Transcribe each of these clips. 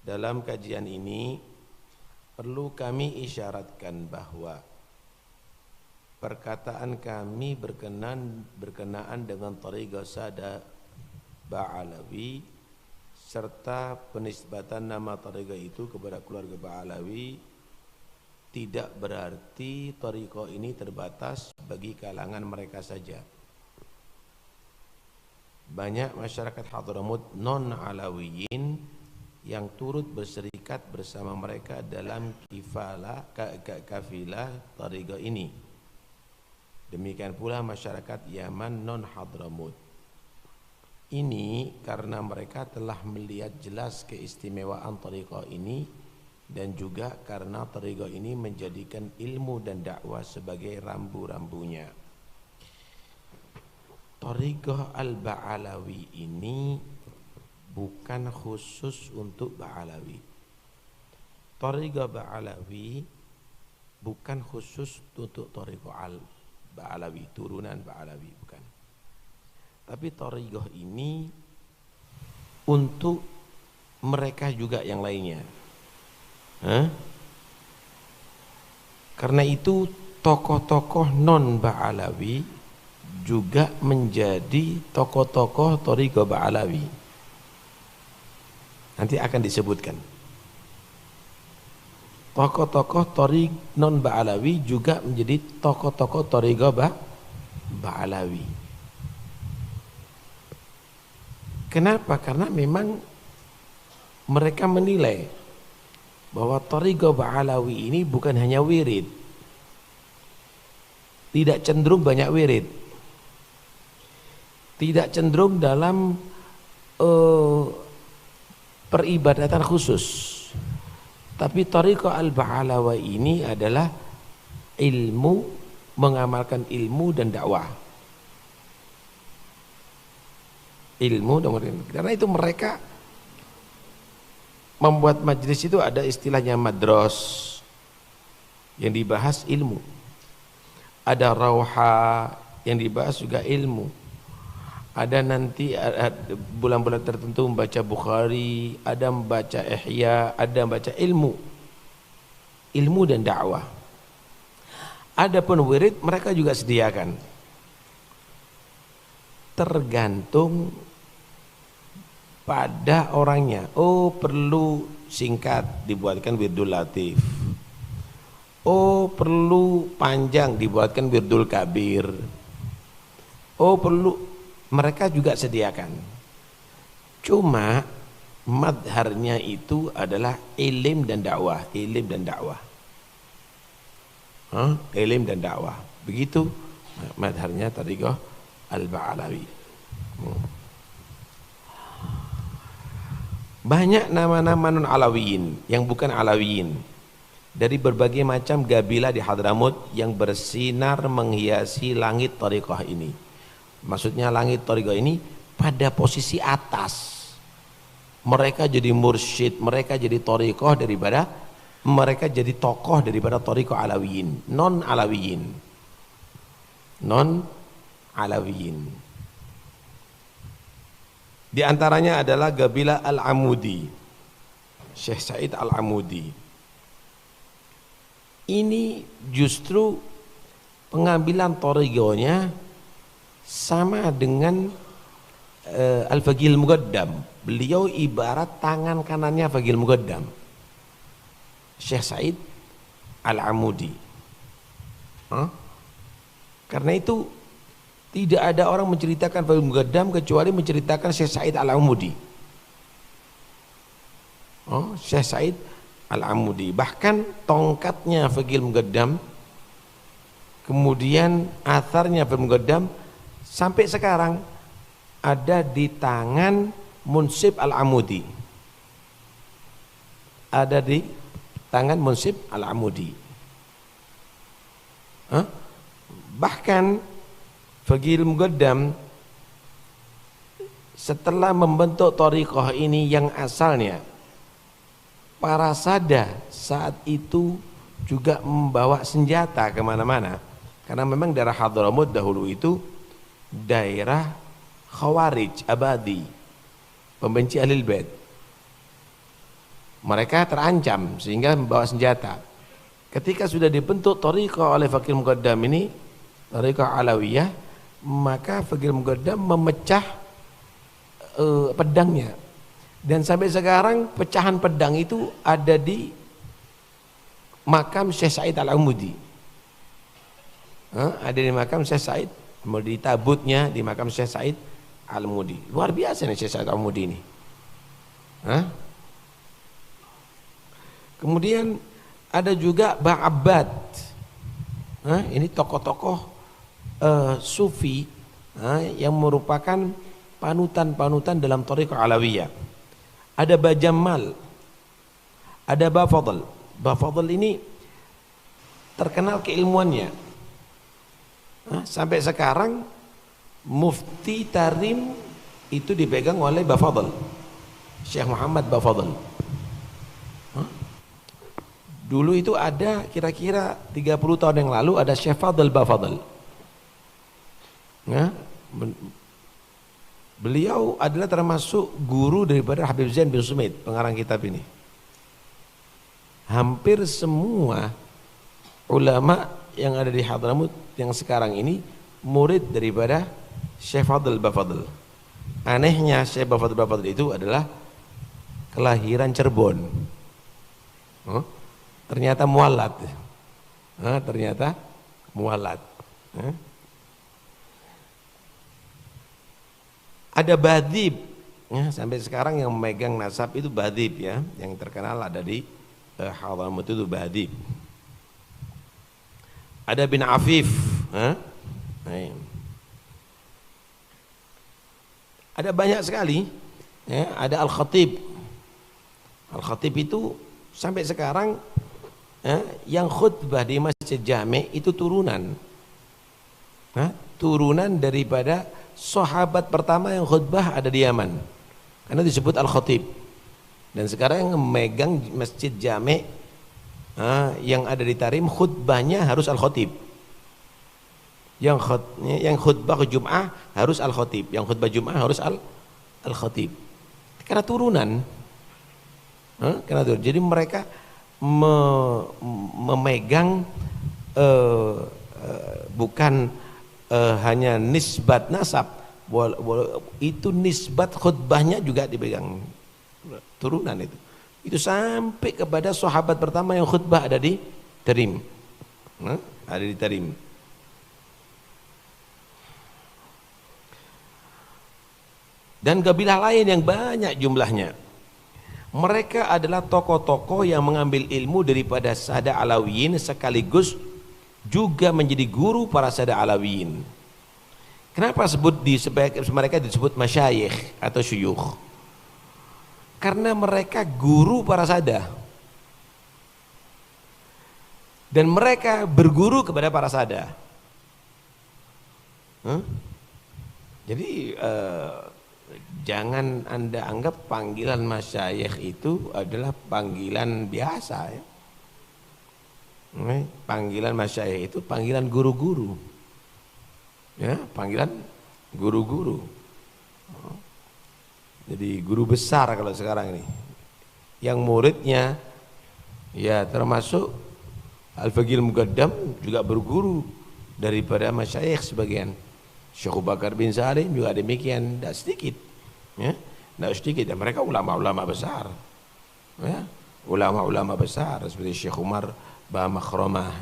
dalam kajian ini perlu kami isyaratkan bahwa perkataan kami berkenaan dengan Thariqah Sada Ba'alawi serta penisbatan nama Thariqah itu kepada keluarga Ba'alawi tidak berarti Thariqah ini terbatas bagi kalangan mereka saja. Banyak masyarakat Hadramut non-Alawiyin yang turut berserikat bersama mereka dalam kafilah Thariqah ini. Demikian pula masyarakat Yaman non-Hadramut. Ini karena mereka telah melihat jelas keistimewaan Thariqah ini dan juga karena Thariqah ini menjadikan ilmu dan dakwah sebagai rambu-rambunya. Thariqah Al-Ba'alawi ini bukan khusus untuk Ba'alawi. Thariqah Ba'alawi bukan khusus untuk Thariqah Al-Ba'alawi, turunan Ba'alawi, bukan. Tapi Thariqah ini untuk mereka juga yang lainnya. Karena itu tokoh-tokoh non-Ba'alawi juga menjadi tokoh-tokoh Thariqah Ba'alawi. Nanti akan disebutkan. Tokoh-tokoh Thariqah non-Ba'alawi juga menjadi tokoh-tokoh Thariqah Ba'alawi. Kenapa? Karena memang mereka menilai bahwa Thariqah Ba'alawi ini bukan hanya wirid, tidak cenderung banyak wirid, tidak cenderung dalam peribadatan khusus. Tapi Thariqah Al-Ba'alawi ini adalah ilmu, mengamalkan ilmu dan dakwah. Ilmu dan karena itu mereka membuat majelis itu ada istilahnya madros, yang dibahas ilmu. Ada rauha yang dibahas juga ilmu. Ada nanti bulan-bulan tertentu membaca Bukhari, ada membaca Ihya, ada membaca ilmu dan dakwah. Adapun wirid mereka juga sediakan, tergantung pada orangnya. Oh, perlu singkat, dibuatkan wirdul latif. Oh, perlu panjang, dibuatkan wirdul kabir. Oh, perlu, mereka juga sediakan. Cuma madharnya itu adalah ilim dan dakwah, ilim dan dakwah. Ilim dan dakwah. Begitu madharnya Thariqah Al-Ba'alawi. Banyak nama-nama non-alawiyin yang bukan alawiyin dari berbagai macam gabilah di Hadramut yang bersinar menghiasi langit Thariqah ini. Maksudnya langit Thariqah ini pada posisi atas. Mereka jadi mursyid, mereka jadi Thariqah daripada, mereka jadi tokoh daripada Thariqah Alawiyin, non-alawiyin. Non-alawiyin. Di antaranya adalah Gabilah Al-Amudi, Syekh Said Al-Amudi. Ini justru pengambilan Thariqahnya sama dengan Al-Faqih Al-Muqaddam. Beliau ibarat tangan kanannya Faqih Al-Muqaddam, Syekh Said Al-Amudi. Karena itu tidak ada orang menceritakan Faqih Al-Muqaddam kecuali menceritakan Syekh Said Al-Amudi. Syekh Said Al-Amudi. Bahkan tongkatnya Faqih Al-Muqaddam, kemudian atharnya Faqih Al-Muqaddam sampai sekarang ada di tangan Munsib Al-Amudi. Ada di tangan Munsib Al-Amudi. Bahkan Faqih Al-Muqaddam setelah membentuk Thariqah ini yang asalnya, para sada saat itu juga membawa senjata kemana-mana. Karena memang daerah Hadramut dahulu itu daerah Khawarij, Abadi, pembenci Ahlul Bait. Mereka terancam sehingga membawa senjata. Ketika sudah dibentuk thariqah oleh Faqih Muqaddam ini, thariqah Alawiyah, maka Faqih Muqaddam memecah pedangnya. Dan sampai sekarang pecahan pedang itu ada di makam Syekh Said Al-Amudi. Ada di makam Syekh Said, mau di tabutnya di makam Syekh Said Al-Amudi. Luar biasa nih Syekh Said Al-Amudi ini. Kemudian ada juga Bang Abbad. Ini tokoh-tokoh sufi yang merupakan panutan-panutan dalam thariqah Alawiyah. Ada Bajamal, ada Bafadl. Bafadl ini terkenal keilmuannya. Sampai sekarang Mufti Tarim itu dipegang oleh Bafadl, Syekh Muhammad Bafadl. Dulu itu ada kira-kira 30 tahun yang lalu ada Syekh Fadl Bafadl. Beliau adalah termasuk guru daripada Habib Zain bin Sumait, pengarang kitab ini. Hampir semua ulama yang ada di Hadramut yang sekarang ini murid daripada Syekh Fadl Bafadl. Anehnya Syekh Bafadl Bafadl itu adalah kelahiran Cirebon. Ternyata mualad. Ternyata mualad. Ada Badib, sampai sekarang yang memegang nasab itu Badib ya, yang terkenal ada di Hadramut itu Badib. Ada bin Afif, ada banyak sekali, ada Al-Khatib. Al-Khatib itu sampai sekarang yang khutbah di Masjid Jami' itu turunan, turunan daripada sahabat pertama yang khutbah ada di Yaman, karena disebut Al-Khatib. Dan sekarang yang memegang Masjid Jami' yang ada di Tarim, khutbahnya harus Al-Khatib. Yang khutbah Jum'ah harus Al-Khatib, yang khutbah Jum'ah harus Al-Khatib. Karena turunan. Jadi mereka memegang bukan hanya nisbat nasab, itu nisbat khutbahnya juga dipegang turunan itu sampai kepada sahabat pertama yang khutbah ada di Tarim, ada di Tarim. Dan kabilah lain yang banyak jumlahnya. Mereka adalah tokoh-tokoh yang mengambil ilmu daripada Sada Alawiyin sekaligus juga menjadi guru para Sada Alawiyin. Kenapa mereka disebut masyayikh atau syuyukh? Karena mereka guru para Sada. Dan mereka berguru kepada para Sada. Jadi jangan Anda anggap panggilan masyayikh itu adalah panggilan biasa ya. Panggilan masyayikh itu panggilan guru-guru, ya, panggilan guru-guru. Jadi guru besar kalau sekarang ini, yang muridnya ya termasuk Al-Faqih Muqaddam juga berguru daripada masyayikh sebagian. Syekh Abu Bakar bin Salim juga demikian, tidak sedikit, ya, tidak sedikit. Dan mereka ulama-ulama besar, ya, ulama-ulama besar seperti Syekh Umar Ba Makhromah,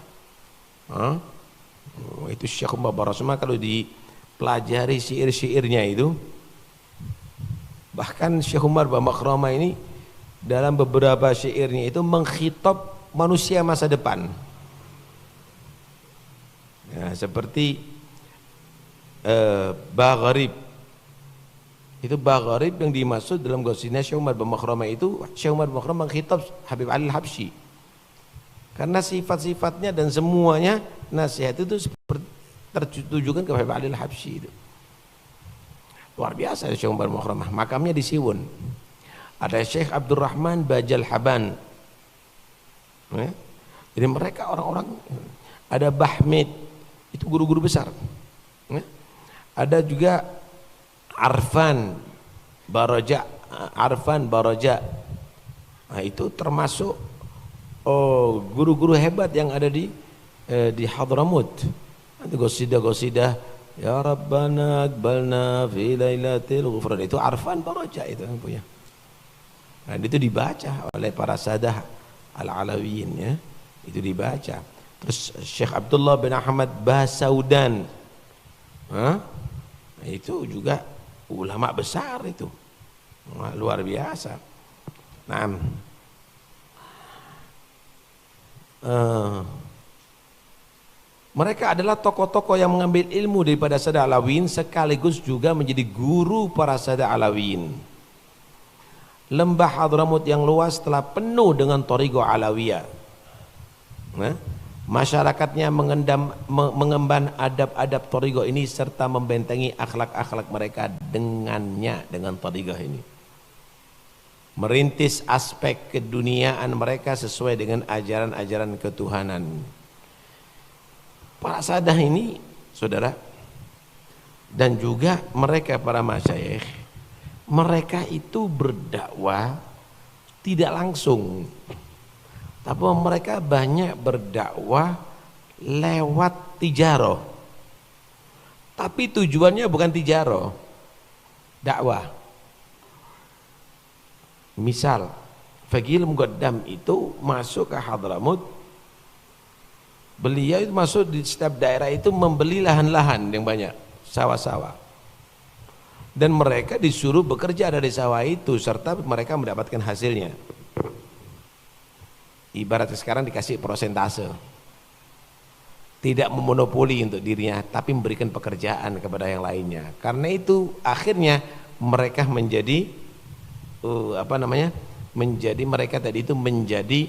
itu Syekh Umar Ba Makhromah. Kalau dipelajari syair-syairnya itu, bahkan Syekh Umar Ba Makhromah ini dalam beberapa syairnya itu mengkhitab manusia masa depan, ya, seperti Bagharib. Itu Bagharib yang dimaksud dalam gosipnya Syekh Umar Ba Makhromah itu, Syekh Umar Ba Makhromah mengkhitab Habib Ali Al-Habsyi. Karena sifat-sifatnya dan semuanya nasihat itu tertujukan ke Habib Ali Al-Habsyi itu. Luar biasa Syekh Umar Ba Makhromah. Makamnya di Siwun. Ada Syekh Abdurrahman Bajal Haban. Jadi mereka orang-orang. Ada Bahmid, itu guru-guru besar. Ada juga Arfan Baraja. Nah, itu termasuk guru-guru hebat yang ada di Hadramut. Nanti gosidah ya Rabbana aqbalna fi lailatul ghufran, itu arfan baroja itu yang punya. Nah, itu dibaca oleh para sadah al-alawiyin ya. Itu dibaca. Terus Syekh Abdullah bin Ahmad Basaudan. Nah, itu juga ulama besar itu. Nah, luar biasa. Nah, mereka adalah tokoh-tokoh yang mengambil ilmu daripada Sadah Alawiyin sekaligus juga menjadi guru para Sadah Alawiyin. Lembah Hadramut yang luas telah penuh dengan thariqah Alawiyah. Nah, masyarakatnya mengemban adab-adab thariqah ini serta membentengi akhlak-akhlak mereka dengan thariqah ini. Merintis aspek keduniaan mereka sesuai dengan ajaran-ajaran ketuhanan. Para sadah ini, saudara, dan juga mereka para masyayikh, mereka itu berdakwah tidak langsung, tapi mereka banyak berdakwah lewat tijaroh. Tapi tujuannya bukan tijaroh, dakwah. Misal, Faqih Muqaddam itu masuk ke Hadramut, beliau itu masuk di setiap daerah itu membeli lahan-lahan yang banyak, sawah-sawah. Dan mereka disuruh bekerja dari sawah itu serta mereka mendapatkan hasilnya. Ibaratnya sekarang dikasih prosentase. Tidak memonopoli untuk dirinya, tapi memberikan pekerjaan kepada yang lainnya. Karena itu akhirnya mereka menjadi mereka tadi itu menjadi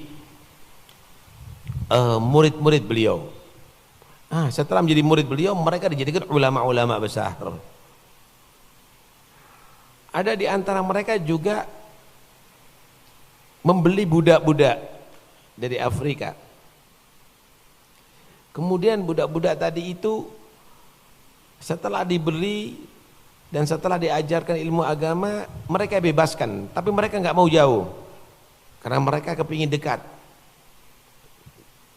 murid-murid beliau. Setelah menjadi murid beliau, mereka dijadikan ulama-ulama besar. Ada di antara mereka juga membeli budak-budak dari Afrika. Kemudian budak-budak tadi itu setelah dibeli dan setelah diajarkan ilmu agama, mereka bebaskan, tapi mereka nggak mau jauh karena mereka kepingin dekat.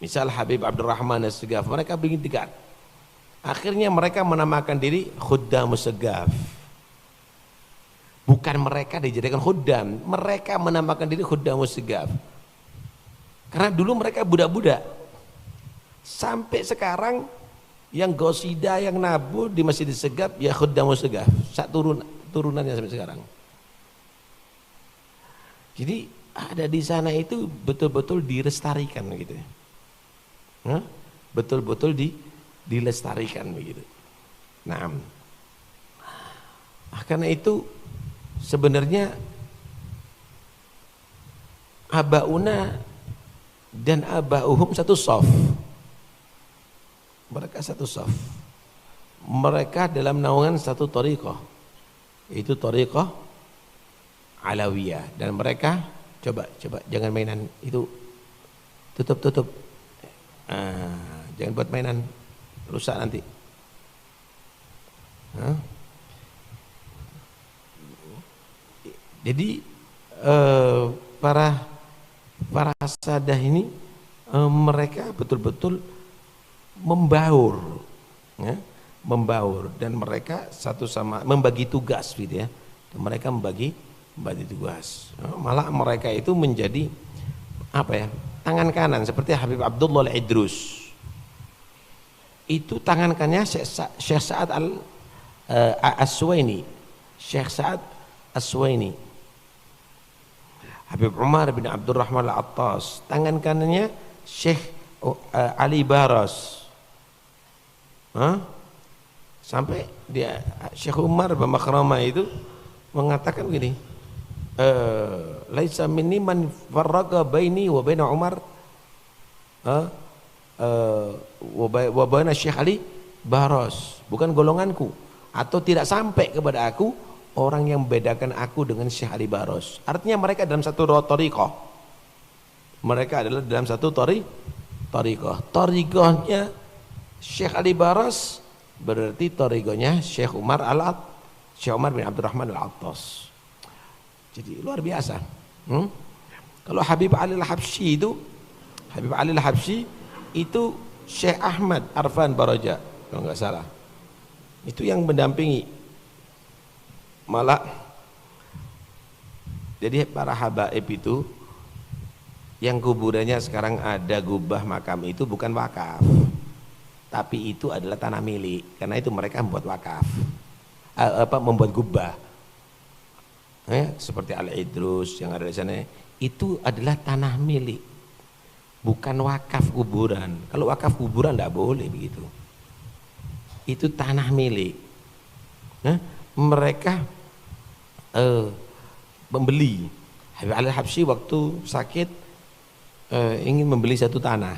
Misal Habib Abdurrahman As-Segaf, mereka ingin dekat. Akhirnya mereka menamakan diri Khuddamus Segaf. Bukan mereka dijadikan khuddam, mereka menamakan diri Khuddamus Segaf. Karena dulu mereka budak-budak. Sampai sekarang yang gosida, yang nabuh di Masjid Segaf ya Khuddamus Segaf, turunannya sampai sekarang. Jadi ada di sana itu betul-betul dilestarikan gitu. Betul-betul dilestarikan begitu. Nah, karena itu sebenarnya abauna dan abauhum satu shaf. Mereka satu shaf. Mereka dalam naungan satu thariqah. Itu thariqah Alawiyah, dan mereka coba jangan mainan itu, tutup. Jangan buat mainan, rusak nanti. Jadi para sadah ini mereka betul-betul membaur, ya, membaur, dan mereka satu sama membagi tugas gitu ya. Dan mereka membagi tugas. Malah mereka itu menjadi tangan kanan seperti Habib Abdullah Al-Idrus. Itu tangan kanannya Syekh Sa'ad As-Suwaini. Syekh Sa'ad As-Suwaini. Habib Umar bin Abdurrahman Al-Attas, tangan kanannya Syekh Ali Baras. Sampai dia Syekh Umar bin Makramah itu mengatakan begini, laisa minni man farraqa baini wa baina Umar wa baina Syekh Ali Baras, bukan golonganku, atau tidak sampai kepada aku orang yang membedakan aku dengan Syekh Ali Baras. Artinya mereka dalam satu thariqah. Mereka adalah dalam satu thariqah. Thariqahnya Syekh Ali Baras berarti thariqahnya Syekh Umar bin Abdurrahman Al-Attas. Jadi luar biasa. Kalau Habib Ali Al-Habsyi itu Syekh Ahmad Arfan Baraja kalau nggak salah. Itu yang mendampingi. Malah jadi para habaib itu yang kuburannya sekarang ada gubah makam itu bukan wakaf, tapi itu adalah tanah milik, karena itu mereka membuat wakaf, membuat gubah, seperti Al-Idrus yang ada di sana, itu adalah tanah milik, bukan wakaf kuburan. Kalau wakaf kuburan tidak boleh begitu, itu tanah milik. Mereka membeli. Habib Ali Al-Habsyi waktu sakit ingin membeli satu tanah,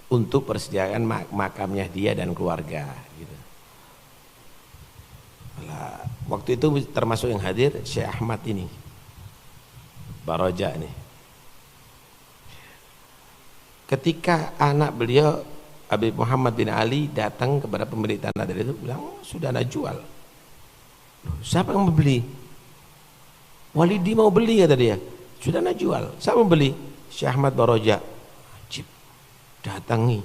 untuk persediaan makamnya dia dan keluarga gitu. Waktu itu termasuk yang hadir Syekh Ahmad ini Baraja nih. Ketika anak beliau Habib Muhammad bin Ali datang kepada pemilik tanah dari itu, bilang sudah nak jual. Siapa yang membeli? Walidi mau beli kata dia. Sudah nak jual. Siapa yang membeli? Syekh Ahmad Baraja. Ajib. Datangi.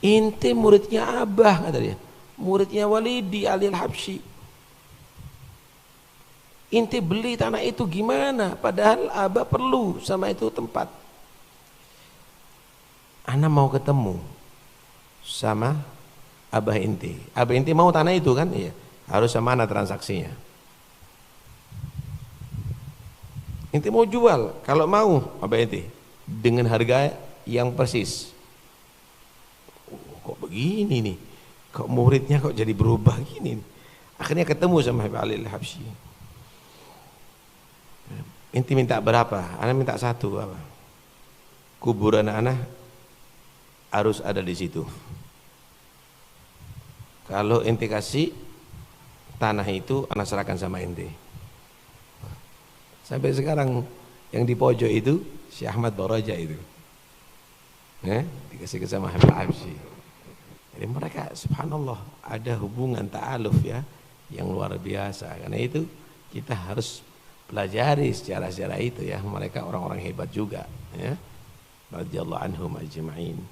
Inti muridnya Abah kata dia. Muridnya Walidi Ali Al-Habsyi. Inti beli tanah itu gimana? Padahal Abah perlu sama itu tempat. Ana mau ketemu sama Abah inti. Abah inti mau tanah itu kan? Iya. Harus sama ana transaksinya. Inti mau jual, kalau mau Abah inti dengan harga yang persis. Kok begini nih? Kok muridnya kok jadi berubah gini? Akhirnya ketemu sama Habib Ali Al-Habsyi. Inti minta berapa? Ana minta satu apa? Kuburan ana harus ada di situ. Kalau ente kasih tanah itu, anak serahkan sama ente. Sampai sekarang yang di pojok itu Syekh Ahmad Baraja itu, dikasih ke sama Habib Habsyi. Jadi mereka subhanallah ada hubungan ta'aluf ya yang luar biasa. Karena itu kita harus pelajari secara itu ya. Mereka orang-orang hebat juga ya. Radhiyallahu anhum ajma'in.